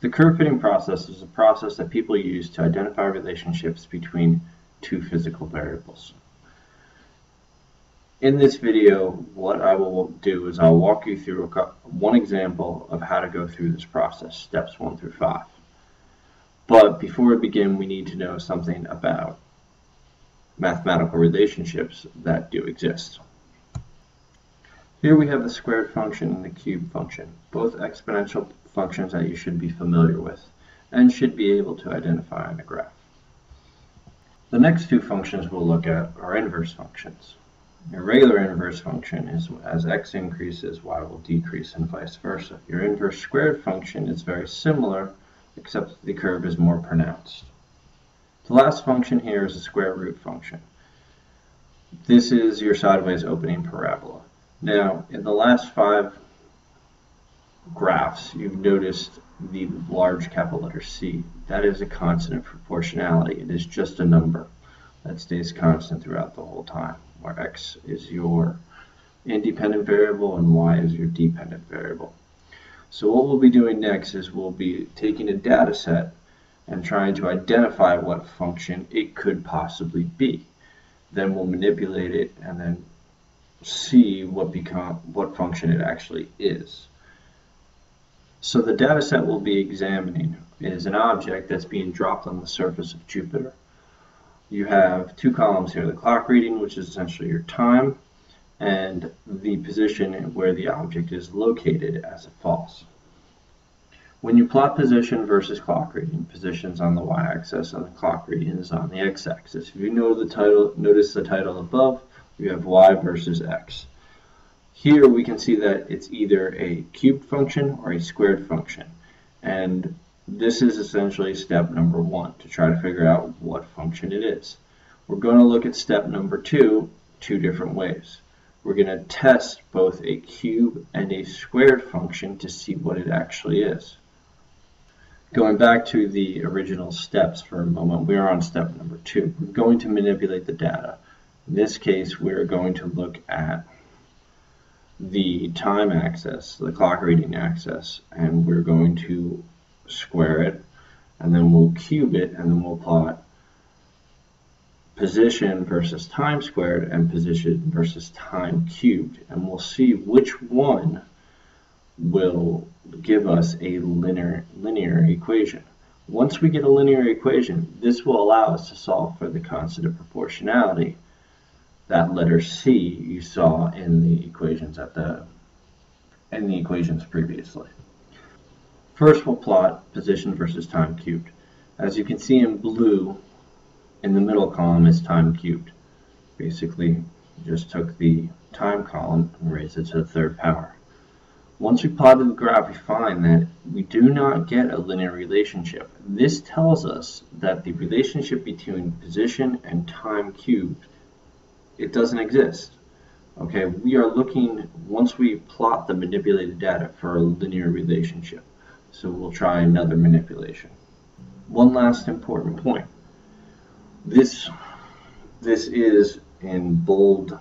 The curve fitting process is a process that people use to identify relationships between two physical variables. In this video, what I will do is I'll walk you through one example of how to go through this process, steps 1 through 5. But before we begin, we need to know something about mathematical relationships that do exist. Here we have the squared function and the cube function, both exponential functions that you should be familiar with and should be able to identify on a graph. The next two functions we'll look at are inverse functions. A regular inverse function is as x increases, y will decrease, and vice versa. Your inverse squared function is very similar, except the curve is more pronounced. The last function here is a square root function. This is your sideways opening parabola. Now, in the last 5 graphs, you've noticed the large capital letter C. That is a constant of proportionality. It is just a number that stays constant throughout the whole time, where x is your independent variable and y is your dependent variable. So what we'll be doing next is we'll be taking a data set and trying to identify what function it could possibly be. Then we'll manipulate it and then see what function it actually is. So the data set we'll be examining is an object that's being dropped on the surface of Jupiter. You have 2 columns here, the clock reading, which is essentially your time, and the position where the object is located as it falls. When you plot position versus clock reading, position's on the y-axis and the clock reading is on the x-axis. If you know the title, notice the title above, you have y versus x. Here we can see that it's either a cubed function or a squared function. And this is essentially step number 1 to try to figure out what function it is. We're going to look at step number 2 two different ways. We're going to test both a cube and a squared function to see what it actually is. Going back to the original steps for a moment, we are on step number 2. We're going to manipulate the data. In this case, we're going to look at the time axis, the clock reading axis, and we're going to square it, and then we'll cube it, and then we'll plot position versus time squared and position versus time cubed, and we'll see which one will give us a linear equation. Once we get a linear equation, this will allow us to solve for the constant of proportionality, that letter C you saw in the equations previously. First, we'll plot position versus time cubed. As you can see in blue, in the middle column is time cubed. Basically, just took the time column and raised it to the 3rd power. Once we plotted the graph, we find that we do not get a linear relationship. This tells us that the relationship between position and time cubed, it doesn't exist. Okay, we are looking, once we plot the manipulated data, for a linear relationship. So we'll try another manipulation. One last important point. This is in bold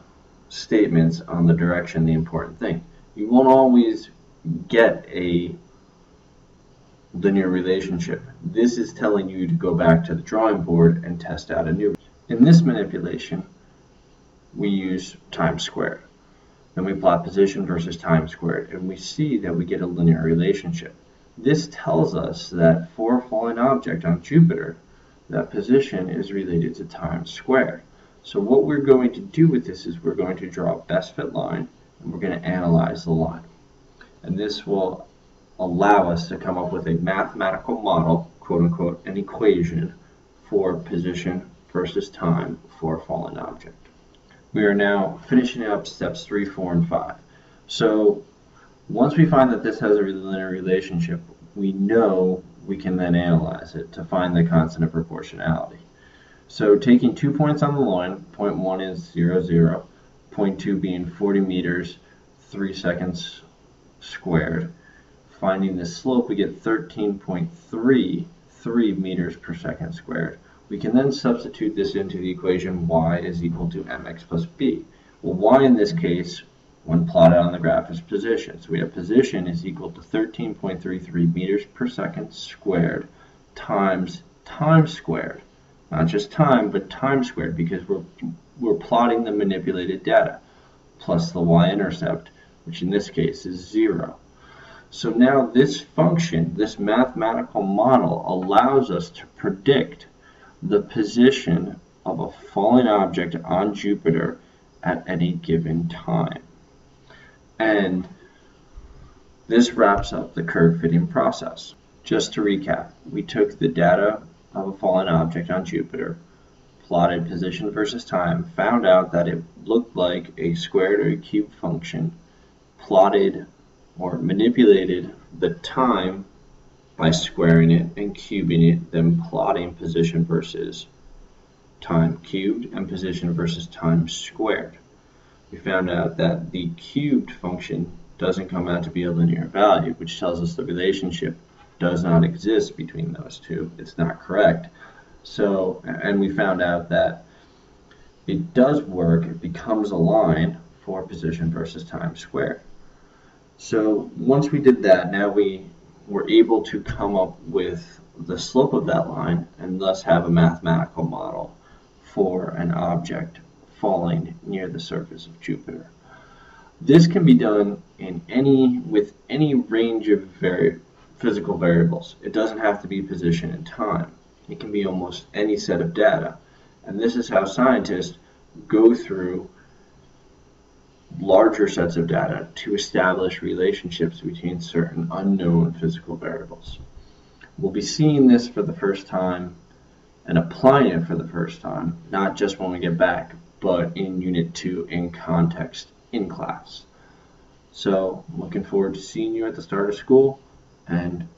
statements on the direction, the important thing. You won't always get a linear relationship. This is telling you to go back to the drawing board and test out a new. In this manipulation, we use time squared. Then we plot position versus time squared, and we see that we get a linear relationship. This tells us that for a falling object on Jupiter, that position is related to time squared. So what we're going to do with this is we're going to draw a best fit line, and we're going to analyze the line. And this will allow us to come up with a mathematical model, quote unquote, an equation for position versus time for a falling object. We are now finishing up steps 3, 4, and 5. So once we find that this has a linear relationship, we know we can then analyze it to find the constant of proportionality. So taking 2 points on the line, point 1 is 0, 0, point 2 being 40 meters, 3 seconds squared. Finding the slope, we get 13.33 meters per second squared. We can then substitute this into the equation y is equal to mx plus b. Well, y in this case when plotted on the graph as position. So we have position is equal to 13.33 meters per second squared times time squared. Not just time, but time squared, because we're plotting the manipulated data, plus the y-intercept, which in this case is 0. So now this function, this mathematical model, allows us to predict the position of a falling object on Jupiter at any given time. And this wraps up the curve fitting process. Just to recap, we took the data of a fallen object on Jupiter, plotted position versus time, found out that it looked like a squared or a cubed function, plotted or manipulated the time by squaring it and cubing it, then plotting position versus time cubed and position versus time squared. We found out that the cubed function doesn't come out to be a linear value, which tells us the relationship does not exist between those two. It's not correct. So, and we found out that it does work. It becomes a line for position versus time squared. So once we did that, now we were able to come up with the slope of that line and thus have a mathematical model for an object falling near the surface of Jupiter. This can be done with any range of physical variables. It doesn't have to be position and time. It can be almost any set of data. And this is how scientists go through larger sets of data to establish relationships between certain unknown physical variables. We'll be seeing this for the first time and applying it for the first time, not just when we get back, but in Unit 2 in context in class. So, looking forward to seeing you at the start of school, and